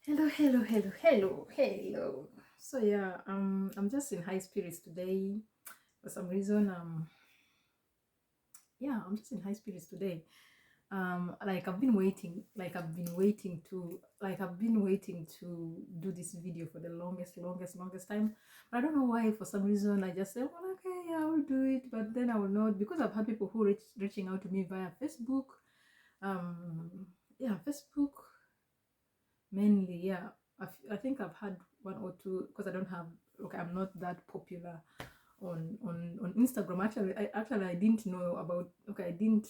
Hello, hello, hello, hello, hello. So yeah, I'm just in high spirits today. For some reason, yeah, I'm just in high spirits today. Like I've been waiting to do this video for the longest time. But I don't know why. For some reason, I just said, well, okay, yeah, I will do it. But then I will not, because I've had people who reaching out to me via Facebook. Yeah, Facebook mainly. Yeah, I think I've had one or two because I don't have. Okay, I'm not that popular on Instagram. Actually I didn't know about. Okay, I didn't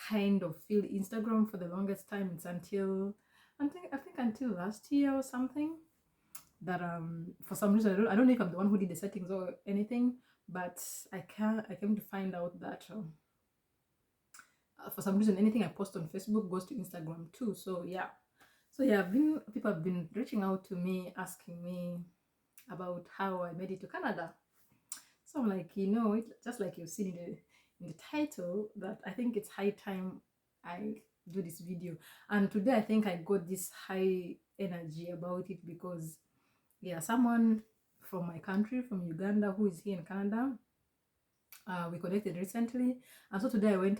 kind of feel Instagram for the longest time. It's until I think until last year or something that for some reason I don't know if I'm the one who did the settings or anything, but I came to find out that for some reason anything I post on Facebook goes to Instagram too. So yeah. So yeah, people have been reaching out to me asking me about how I made it to Canada. So I'm like, just like you've seen in the title, that I think it's high time I do this video. And today I think I got this high energy about it because yeah, someone from my country, from Uganda, who is here in Canada, we connected recently, and so today I went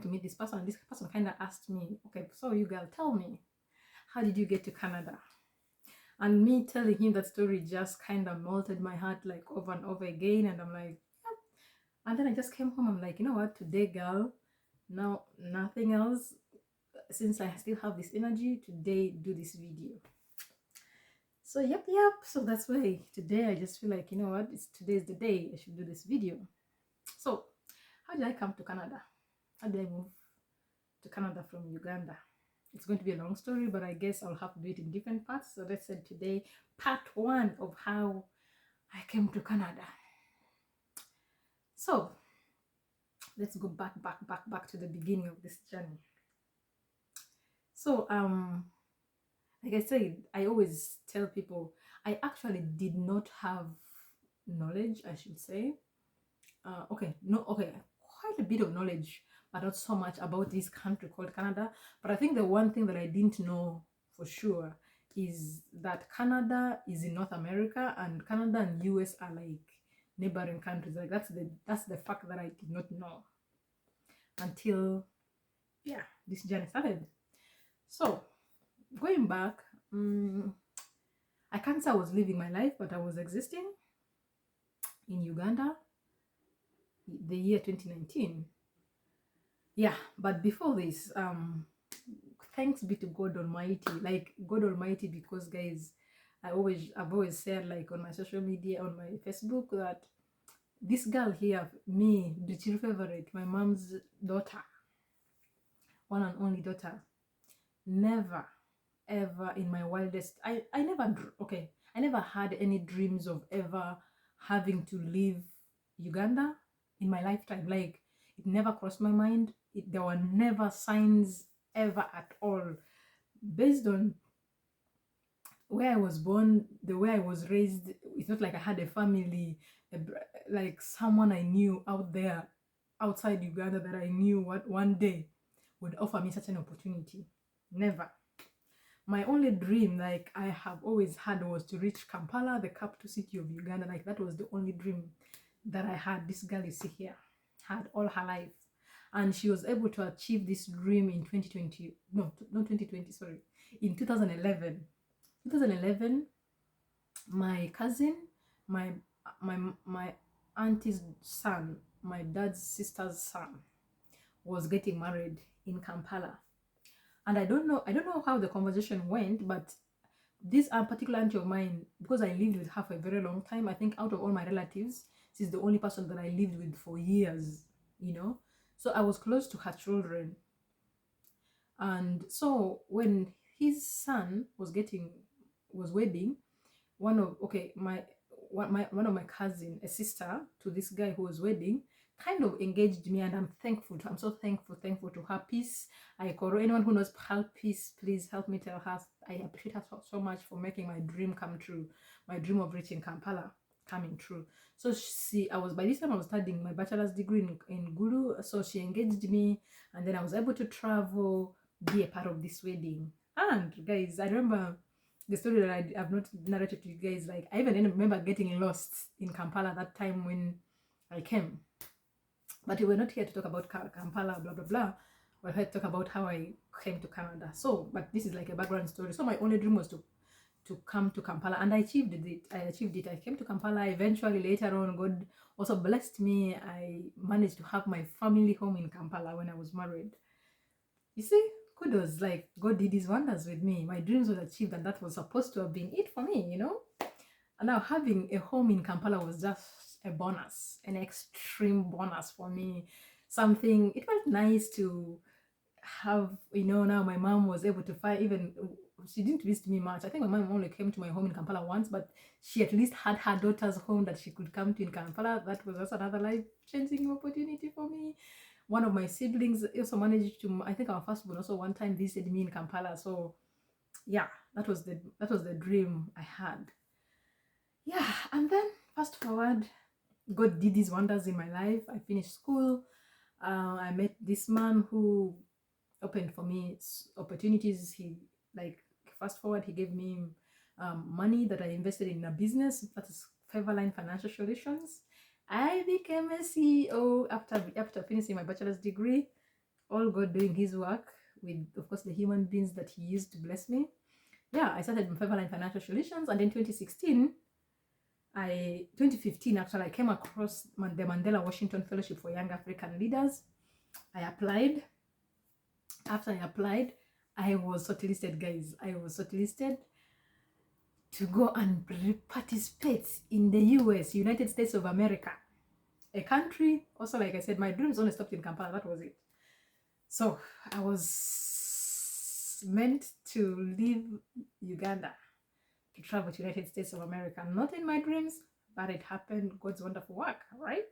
to meet this person, and this person kind of asked me, okay, so you girl, tell me, how did you get to Canada? And me telling him that story just kind of melted my heart like over and over again. And I'm like, yeah. And then I just came home. I'm like, you know what, today, girl, now nothing else. Since I still have this energy, today do this video. So yep. So that's why today I just feel like, you know what, today's the day I should do this video. So how did I come to Canada? How did I move to Canada from Uganda? It's going to be a long story, but I guess I'll have to do it in different parts. So let's say today, part one of how I came to Canada. So let's go back to the beginning of this journey. So like I said, I always tell people I actually did not have knowledge, I should say. Okay, quite a bit of knowledge, but not so much about this country called Canada. But I think the one thing that I didn't know for sure is that Canada is in North America, and Canada and US are like neighboring countries. Like that's the fact that I did not know until yeah, this journey started. So going back, I can't say I was living my life, but I was existing in Uganda the year 2019. Yeah, but before this, thanks be to God Almighty, like God Almighty, because guys, I've always said, like, on my social media, on my Facebook, that this girl here, me, the chill favorite, my mom's daughter, one and only daughter, never ever in my wildest, I never, okay, I never had any dreams of ever having to leave Uganda in my lifetime. Like, it never crossed my mind. There were never signs ever at all. Based on where I was born, the way I was raised, it's not like I had a family, like someone I knew out there, outside Uganda, that I knew what one day would offer me such an opportunity. Never. My only dream, like I have always had, was to reach Kampala, the capital city of Uganda. Like, that was the only dream that I had. This girl you see here had all her life, and she was able to achieve this dream in 2020. No, not 2020. Sorry, in 2011. 2011, my cousin, my my auntie's son, my dad's sister's son, was getting married in Kampala. And I don't know how the conversation went, but this particular auntie of mine, because I lived with her for a very long time, I think out of all my relatives, she's the only person that I lived with for years, you know. So I was close to her children. And so when his son was wedding, one of okay one of my cousin, a sister to this guy who was wedding, kind of engaged me, and I'm so thankful to her. Peace, I call anyone who knows her, Peace, please help me tell her I appreciate her so much for making my dream come true, my dream of reaching Kampala coming true. So I was, by this time I was studying my bachelor's degree in Gulu, so she engaged me, and then I was able to travel, be a part of this wedding. And guys, I remember the story that I've not narrated to you guys, like I even remember getting lost in Kampala that time when I came. But we're not here to talk about Kampala, blah blah blah. We're here to talk about how I came to Canada. So, but this is like a background story. So my only dream was to come to Kampala, and I achieved it. I came to Kampala. Eventually, later on, God also blessed me. I managed to have my family home in Kampala when I was married. You see, kudos, like God did his wonders with me. My dreams were achieved, and that was supposed to have been it for me, you know. And now having a home in Kampala was just a bonus, an extreme bonus for me. Something, it felt nice to have, you know, now my mom was able to find, even she didn't visit me much. I think my mom only came to my home in Kampala once, but she at least had her daughter's home that she could come to in Kampala. That was also another life-changing opportunity for me. One of my siblings also managed to, I think our firstborn also one time visited me in Kampala. So yeah, that was the dream I had. Yeah, and then fast forward, God did his wonders in my life. I finished school. I met this man who opened for me opportunities. He, like, fast forward, he gave me money that I invested in a business that is Favorline Financial Solutions. I became a CEO after finishing my bachelor's degree. All God doing his work with, of course, the human beings that he used to bless me. Yeah, I started in Favorline Financial Solutions, and in 2015 actually, I came across the Mandela Washington Fellowship for Young African Leaders. I applied. After I applied, I was shortlisted, guys. I was shortlisted to go and participate in the US, United States of America, a country. Also, like I said, my dreams only stopped in Kampala. That was it. So I was meant to leave Uganda to travel to United States of America. Not in my dreams, but it happened. God's wonderful work, right?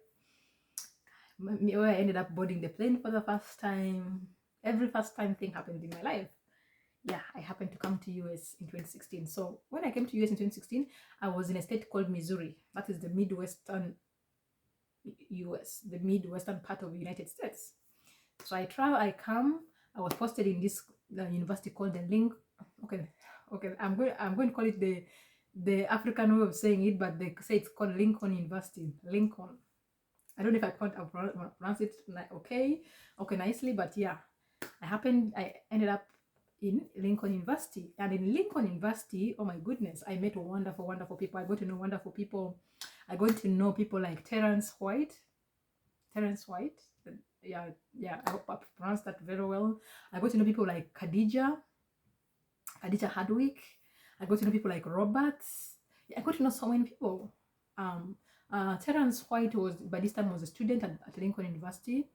Where I ended up boarding the plane for the first time. Every first time thing happened in my life. Yeah, I happened to come to US in 2016. So when I came to US in 2016, I was in a state called Missouri. That is the Midwestern US, the Midwestern part of the United States. So I was posted in this university called the Link. Okay, I'm going to call it the African way of saying it, but they say it's called Lincoln University. Lincoln. I don't know if I can't pronounce it okay nicely, but yeah, I ended up in Lincoln University. And in Lincoln University, oh my goodness, I met wonderful, wonderful people. I got to know wonderful people. I got to know people like Terrence White. Yeah, I hope I pronounced that very well. I got to know people like Khadija Hardwick. I got to know people like Robert. I got to know so many people. Terrence White was, by this time, was a student at Lincoln University.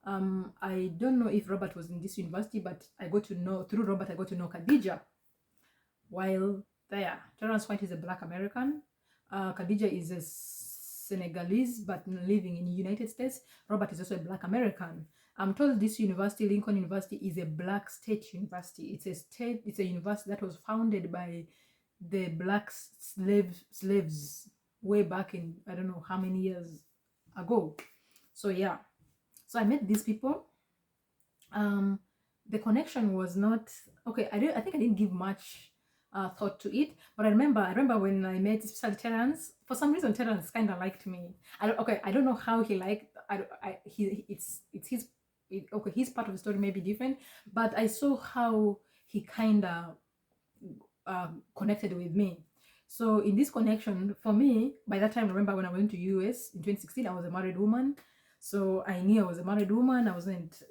I don't know if Robert was in this university, but through Robert, I got to know Khadija while there. Terrence White is a Black American. Khadija is a Senegalese, but living in the United States. Robert is also a Black American. I'm told this university, Lincoln University, is a Black state university. It's a university that was founded by the Black slaves way back in, I don't know how many years ago. So yeah, so I met these people. The connection was not okay. I think I didn't give much thought to it, but I remember when I met especially Terrence. For some reason, Terrence kind of liked me. I don't know how he liked. It's his. His part of the story may be different, but I saw how he kind of connected with me. So in this connection, for me, by that time, remember when I went to US in 2016, I was a married woman. So I knew I was a married woman. I wasn't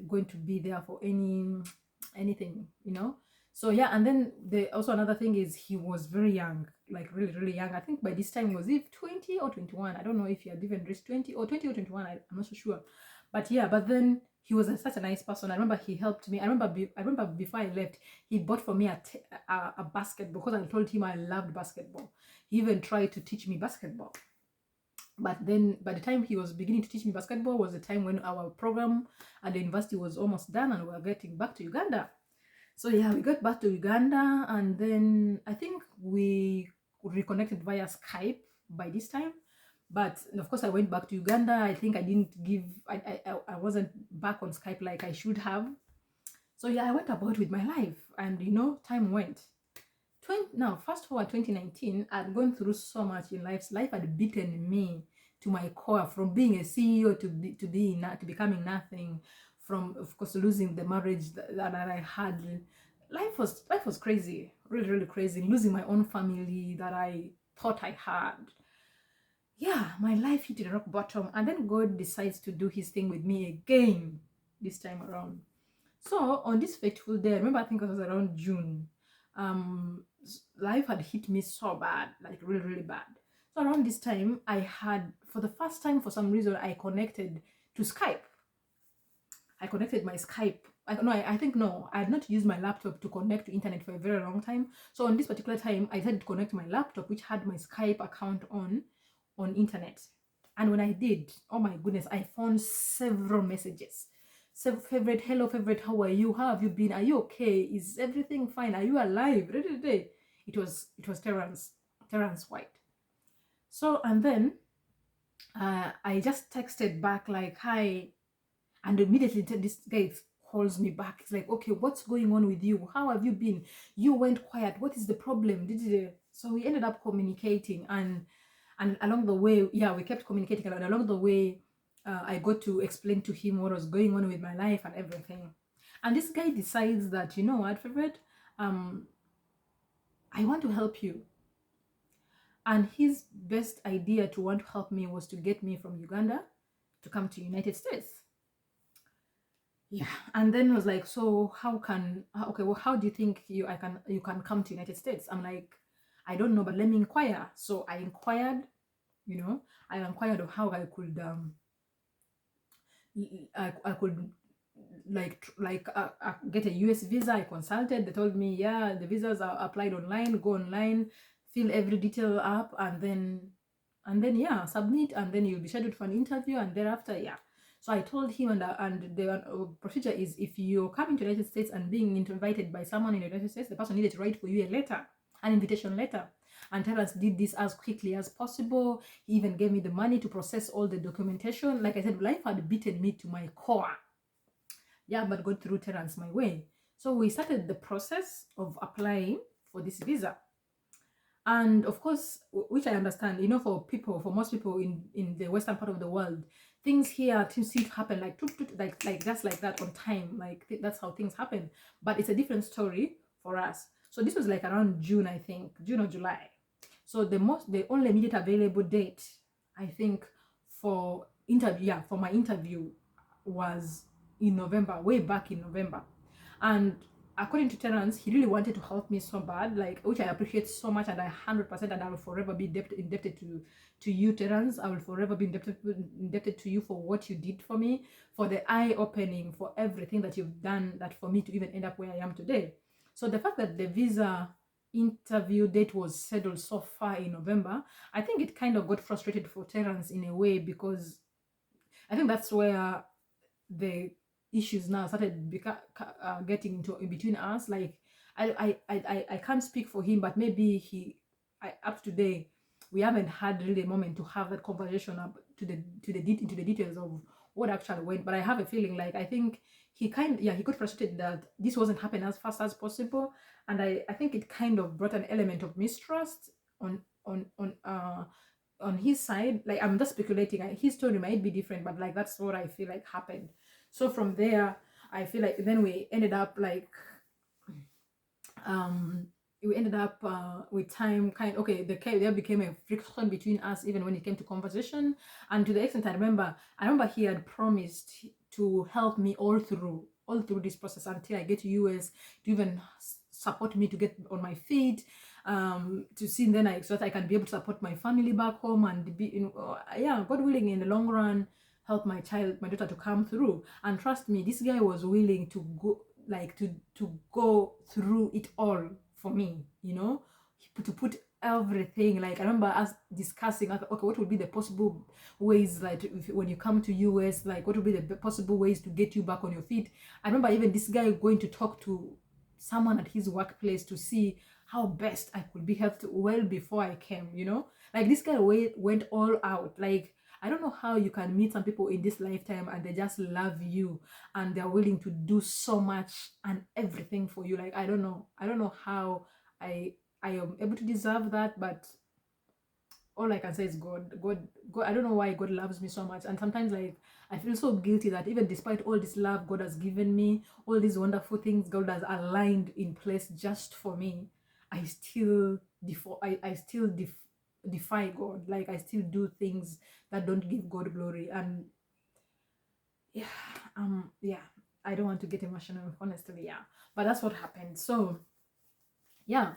going to be there for anything, you know. So yeah, and then also another thing is he was very young, like really, really young. I think by this time he was 20 or 21. I don't know if he had even reached 20 or 21. I'm not so sure. But yeah, but then he was such a nice person. I remember he helped me. I remember before I left, he bought for me a basketball because I told him I loved basketball. He even tried to teach me basketball. But then by the time he was beginning to teach me basketball was the time when our program at the university was almost done and we were getting back to Uganda. So yeah, we got back to Uganda, and then I think we reconnected via Skype by this time. But of course, I went back to Uganda. I think I wasn't back on Skype like I should have. So yeah, I went about with my life, and you know, time went. Now, fast forward 2019, I'd gone through so much in life. Life had beaten me to my core, from being a CEO to becoming nothing, from of course losing the marriage that I had. Life was crazy, really, really crazy. Losing my own family that I thought I had. Yeah, my life hit a rock bottom, and then God decides to do his thing with me again this time around. So on this fateful day, I remember, I think it was around June, life had hit me so bad, like really, really bad. So around this time, I had, for the first time, for some reason, I connected to Skype. I connected my Skype. I think no, I had not used my laptop to connect to internet for a very long time. So on this particular time, I decided to connect my laptop, which had my Skype account on internet. And when I did, oh my goodness, I found several messages. So favorite, hello favorite, how are you? How have you been? Are you okay? Is everything fine? Are you alive? It was Terrence White. So and then I just texted back like, hi, and immediately this guy calls me back. It's like, okay, what's going on with you? How have you been? You went quiet. What is the problem? So we ended up communicating, and along the way, yeah, we kept communicating, and along the way, I got to explain to him what was going on with my life and everything. And this guy decides that, you know what, favorite, I want to help you. And his best idea to want to help me was to get me from Uganda to come to United States. Yeah, and then was like, so okay, well, how do you think you can come to United States? I'm like, I don't know, but let me inquire. So I inquired, I inquired of how I could get a US visa. I consulted. They told me, yeah, the visas are applied online. Go online, fill every detail up, and then yeah, submit, and then you'll be scheduled for an interview, and thereafter, yeah. So I told him, and the procedure is, if you're coming to the United States and being invited by someone in the United States, the person needed to write for you a letter, an invitation letter. And Terrence did this as quickly as possible. He even gave me the money to process all the documentation. Like I said, life had beaten me to my core. Yeah, but God threw Terrence my way. So we started the process of applying for this visa. And of course, which I understand, for most people in the western part of the world, things here seem to happen like just like that on time. Like that's how things happen. But it's a different story for us. So this was like around June, I think, June or July. So the only immediate available date, I think, for my interview was in November, way back in November. And according to Terrence, he really wanted to help me so bad, like, which I appreciate so much, and I 100%, and I will forever be indebted to you, Terrence. I will forever be indebted to you for what you did for me, for the eye opening, for everything that you've done, that for me to even end up where I am today. So the fact that the visa interview date was scheduled so far in November, I think it kind of got frustrated for Terrence in a way, because I think that's where the issues now started getting into in between us. Like I can't speak for him, but maybe up to today we haven't had really a moment to have that conversation up into the details of what actually went. But I have a feeling, like, I think he got frustrated that this wasn't happening as fast as possible, and I think it kind of brought an element of mistrust on his side. Like, I'm just speculating, his story might be different, but like that's what I feel like happened. So from there, I feel like then we ended up like with time there became a friction between us, even when it came to conversation. And to the extent, I remember he had promised to help me all through this process until I get to US, to even support me to get on my feet, to see then so that I can be able to support my family back home, and be, God willing, in the long run, help my daughter to come through. And trust me, this guy was willing to go, like, to go through it all for me, to put everything. Like, I remember us discussing, like, okay, what would be the possible ways, like, when you come to US, like, what would be the possible ways to get you back on your feet. I remember even this guy going to talk to someone at his workplace to see how best I could be helped well before I came, like, this guy went all out. Like, I don't know how you can meet some people in this lifetime and they just love you and they're willing to do so much and everything for you. Like, I don't know how I am able to deserve that, but all I can say is God. I don't know why God loves me so much. And sometimes, like, I feel so guilty that even despite all this love God has given me, all these wonderful things God has aligned in place just for me, I still defy God. Like, I still do things that don't give God glory. And yeah, yeah, I don't want to get emotional, honestly. Yeah, but that's what happened. So yeah,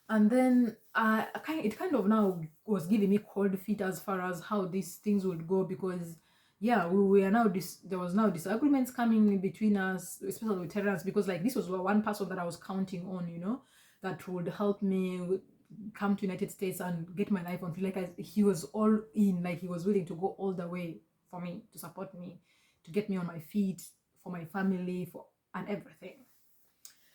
and then it kind of now was giving me cold feet as far as how these things would go, because yeah, we are now there was now disagreements coming between us, especially with terrorists, because like this was one person that I was counting on, you know, that would help me come to United States and get my life on. Like he was all in, like he was willing to go all the way for me, to support me, to get me on my feet, for my family, for and everything.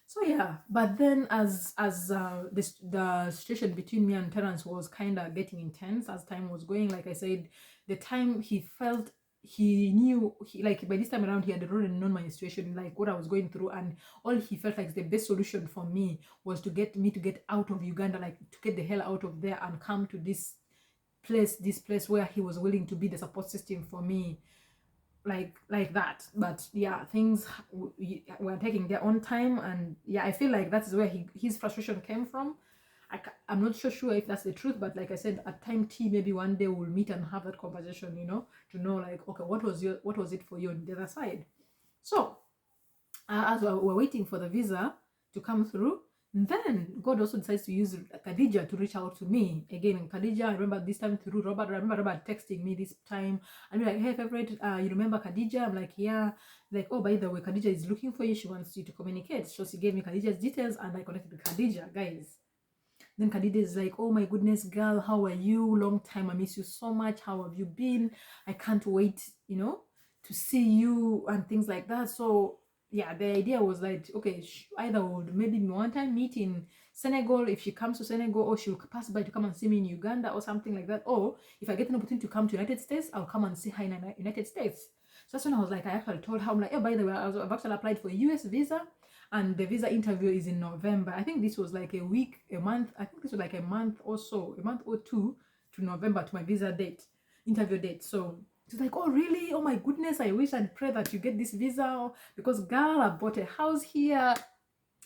So yeah, but then the situation between me and Terence was kind of getting intense as time was going. Like I said, the time he felt, he knew, like by this time around he had already known my situation, like what I was going through, and all he felt like the best solution for me was to get me to get out of Uganda, like to get the hell out of there and come to this place where he was willing to be the support system for me, like that. But yeah, things were taking their own time, and yeah, I feel like that's where his frustration came from. I'm not so sure if that's the truth, but like I said, at time T, maybe one day we'll meet and have that conversation, you know, to know like, okay, what was it for you on the other side. So as we're waiting for the visa to come through, then God also decides to use Khadija to reach out to me again. Khadija, I remember this time through Robert. I remember Robert texting me this time and be like, "Hey, favorite, you remember Khadija?" I'm like, "Yeah." Like, "Oh, by the way, Khadija is looking for you. She wants you to communicate." So she gave me Khadija's details, and I connected with Khadija, guys. Then Khadija is like, "Oh my goodness, girl, how are you? Long time, I miss you so much. How have you been? I can't wait, you know, to see you," and things like that. So yeah, the idea was like, okay, either would maybe one time meet in Senegal if she comes to Senegal, or she'll pass by to come and see me in Uganda or something like that. Or if I get an opportunity to come to United States, I'll come and see her in the United States. So that's when I was like, I actually told her, I'm like, "Oh, by the way, I've actually applied for a US visa, and the visa interview is in November." I think this was like a week, a month. I think this was like a month or so, a month or two to November, to my visa date, interview date. So she's like, "Oh, really? Oh my goodness, I wish and pray that you get this visa, because girl, I bought a house here.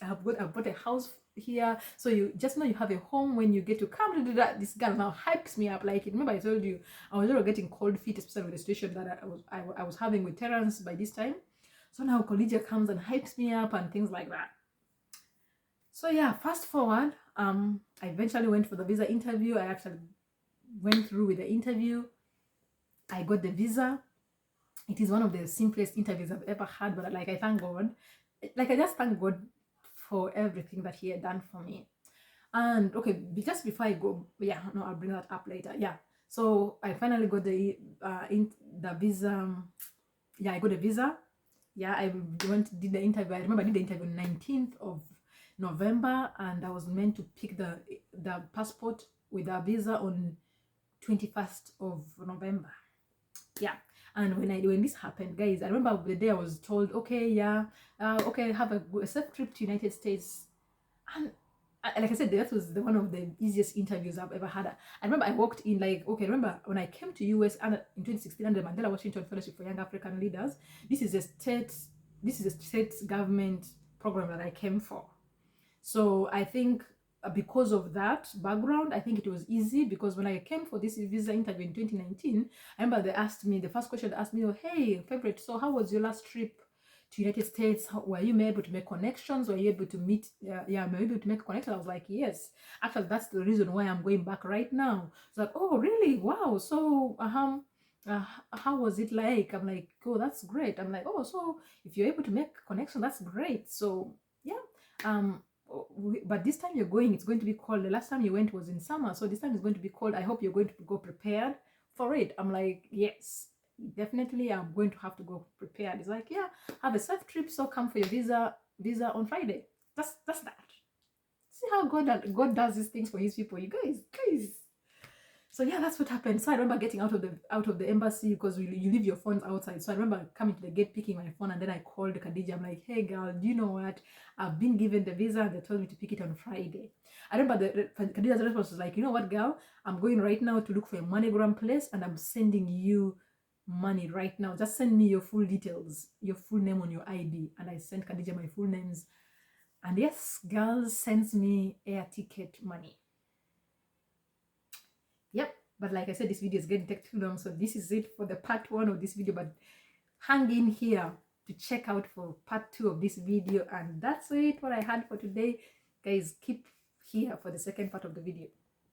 I've bought a house here, so you just know you have a home when you get to come to do that." This girl now hypes me up. Like, remember I told you I was already getting cold feet, especially with the situation that I was having with Terence by this time. So now Khadija comes and hypes me up and things like that. So yeah, fast forward, I eventually went for the visa interview. I actually went through with the interview. I got the visa. It is one of the simplest interviews I've ever had, but like, I thank God. Like, I just thank God for everything that he had done for me. And okay, just before I go, yeah, no, I'll bring that up later. Yeah, so I finally got the visa. Yeah, I got a visa. Yeah, I did the interview. I remember I did the interview 19th of November, and I was meant to pick the passport with a visa on 21st of November. Yeah, and when this happened, guys, I remember the day I was told, okay, yeah, okay, have a safe trip to United States. And like I said, that was one of the easiest interviews I've ever had. I remember I walked in, like, okay, remember when I came to US in 2016 under the Mandela Washington Fellowship for Young African Leaders. This is a state government program that I came for. So I think because of that background, I think it was easy, because when I came for this visa interview in 2019, I remember the first question they asked me, "Oh, hey, favorite, so how was your last trip to United States? Were you able to make connections? Were you able to meet?" Yeah, were you able to make connections? I was like, yes. Actually, that's the reason why I'm going back right now. It's like, oh, really? Wow. So, how was it like? I'm like, oh, that's great. I'm like, oh, so if you're able to make connection, that's great. So, yeah. But this time you're going, it's going to be cold. The last time you went was in summer, so this time it's going to be cold. I hope you're going to go prepared for it. I'm like, yes, definitely I'm going to have to go prepared. It's like, yeah, have a safe trip, so come for your visa on Friday. That's that. See how God does these things for his people, you guys. So yeah, that's what happened. So I remember getting out of the embassy, because you leave your phones outside. So I remember coming to the gate, picking my phone, and then I called Khadija. I'm like, hey girl, do you know what? I've been given the visa and they told me to pick it on Friday. I remember Khadija's response was like, you know what, girl? I'm going right now to look for a MoneyGram place and I'm sending you money right now. Just send me your full details, your full name on your ID. And I sent Khadija my full names. And yes, girl sends me air ticket money. Yep. But like I said, this video is getting too long, so this is it for the part 1 of this video. But hang in here to check out for part 2 of this video. And that's it, what I had for today. Guys, keep here for the second part of the video.